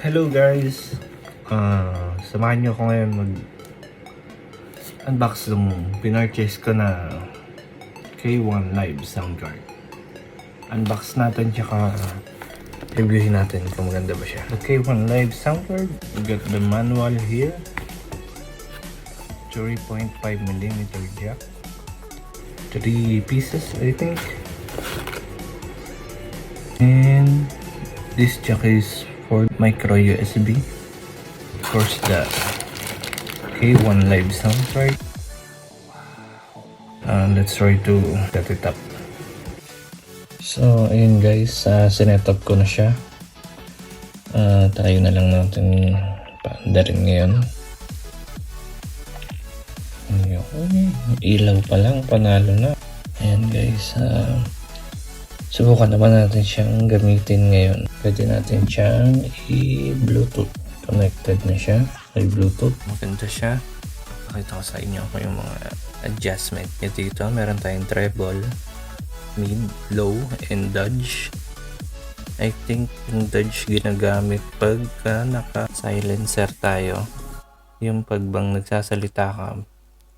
Hello guys! Samahan nyo ako ngayon unbox ng pinurchase ko na K1 Live soundcard. Unbox natin tsaka reviewin natin kung maganda ba siya. The K1 Live soundcard, we got the manual here. 3.5mm jack. 3 pieces I think. And this jack is for micro USB. Of course, the K1 Live soundcard. Let's try to set it up. So, ayun guys, sinet up ko na siya. Tayo na lang natin paandarin ngayon. Ilaw pa lang, panalo na. Ayan guys, subukan naman natin siyang gamitin ngayon. Pwede natin siyang i-Bluetooth. Connected na siya. May Bluetooth. Maganda siya. Pakita ko sa inyo kung yung mga adjustment niya dito. Meron tayong treble, mid, low, and dodge. I think yung dodge ginagamit pagka naka-silencer tayo. Yung pagbang nagsasalita ka,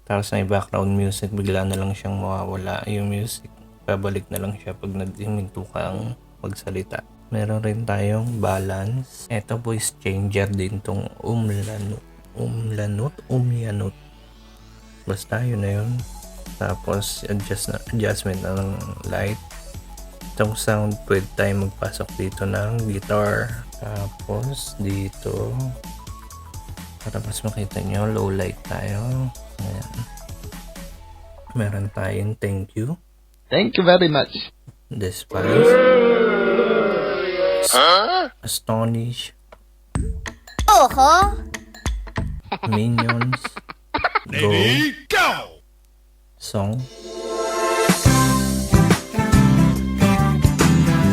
tapos may background music, bigla na lang siyang mawawala yung music. Babalik na lang siya pag naghiminto kang magsalita. Meron rin tayong balance. Ito voice changer din tong umyanot. Basta yun na yun. Tapos adjustment ng light. Itong sound, pwede tayo magpasok dito ng guitar. Tapos dito, para mas makita nyo, low light tayo. Ayan. Meron tayong thank you. Thank you very much. Despise. Astonish. Minions. Go. Song.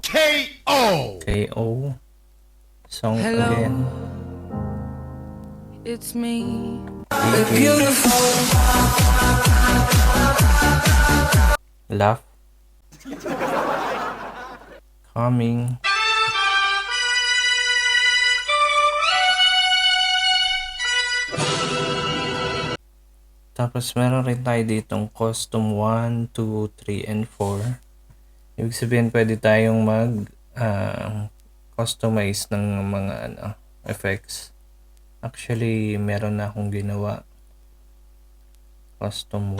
KO. Song. Hello. Again. It's me. Beautiful. Laugh. Calming. Tapos meron rin tayo ditong custom 1, 2, 3, and 4. Ibig sabihin pwede tayong customize ng mga effects. Actually, meron na akong ginawa. Custom 1.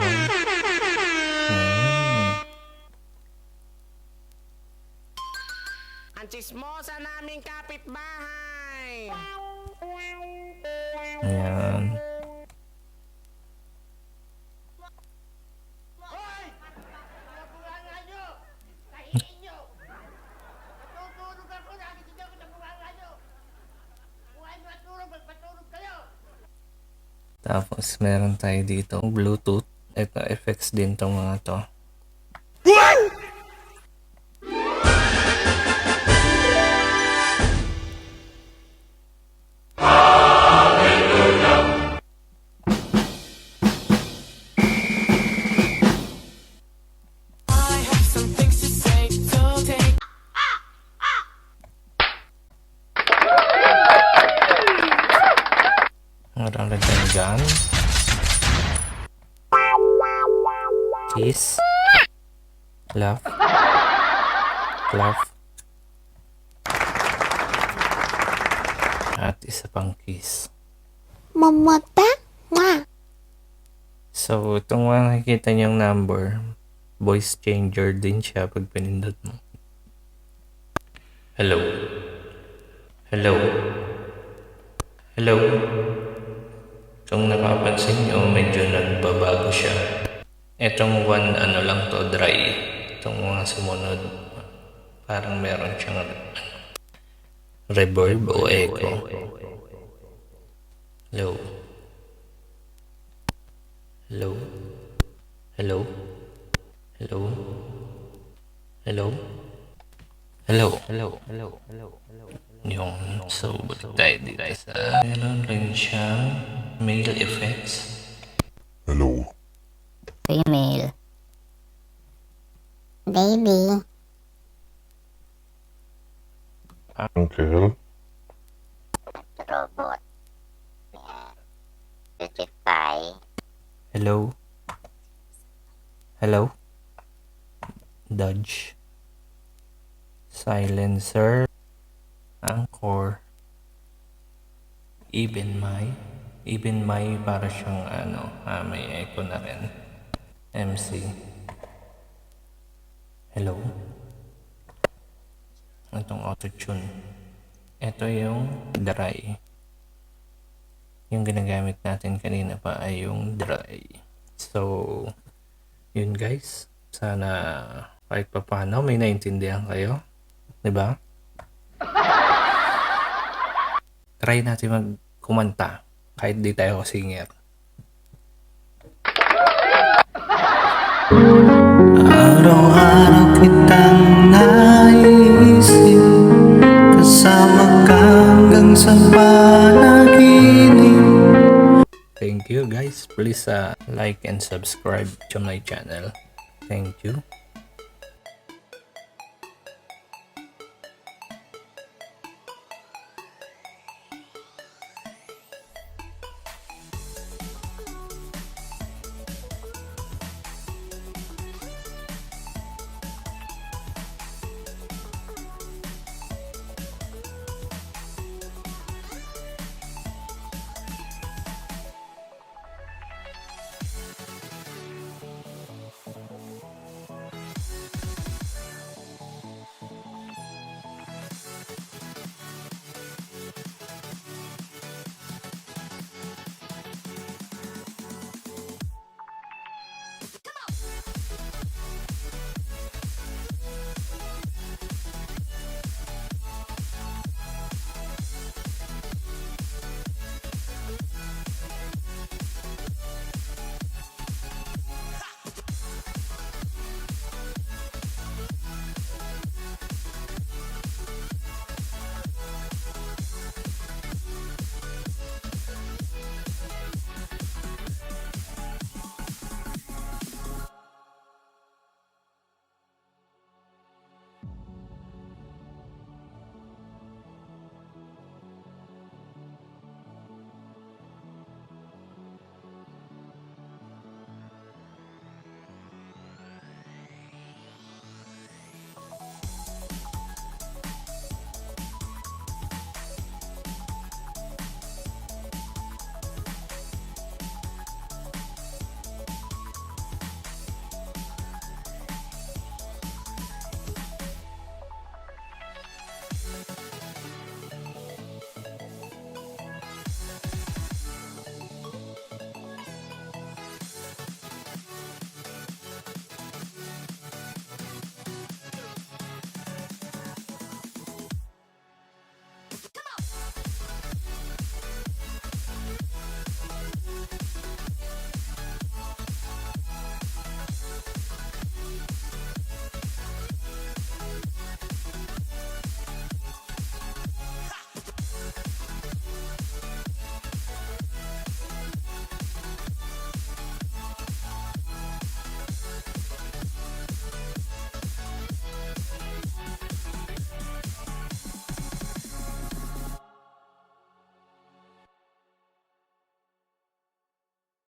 Ang chismosa naming kapitbahay. Ayan. Tapos meron tayo dito Bluetooth. Ito effects din tong mga to. Meron rin tayong gun. Kiss. Laugh. Laugh. At isa pang kiss. Mamata nga. So, itong makikita niyong number, voice changer din siya pag pinindot mo. Hello. Hello. Hello. Kung napapansin nyo, medyo nagbabago siya. Itong one, lang to, dry. Itong mga sumunod, parang meron siyang reverb o echo. Hello. Hello. Hello. Hello. Hello. Hello. Hello. Hello. Hello. Hello. Yung so tayo dito sa meron rin siyang male effects. Hello. Female. Baby. Uncle. robot. Yan. Beautify. Hello? Hello? Dodge. Silencer. Anchor. Even my para siyang may echo na rin. MC. Hello? Itong auto-tune. Ito yung dry. Yung ginagamit natin kanina pa ay yung dry. So, yun guys. Sana kahit pa paano may naintindihan kayo. 'Di ba? Try natin magkumanta kahit di tayo singer. Araw-araw kitang naiisip, kasama ka hanggang sa panaginip. Thank you guys. Please like and subscribe to my channel. Thank you.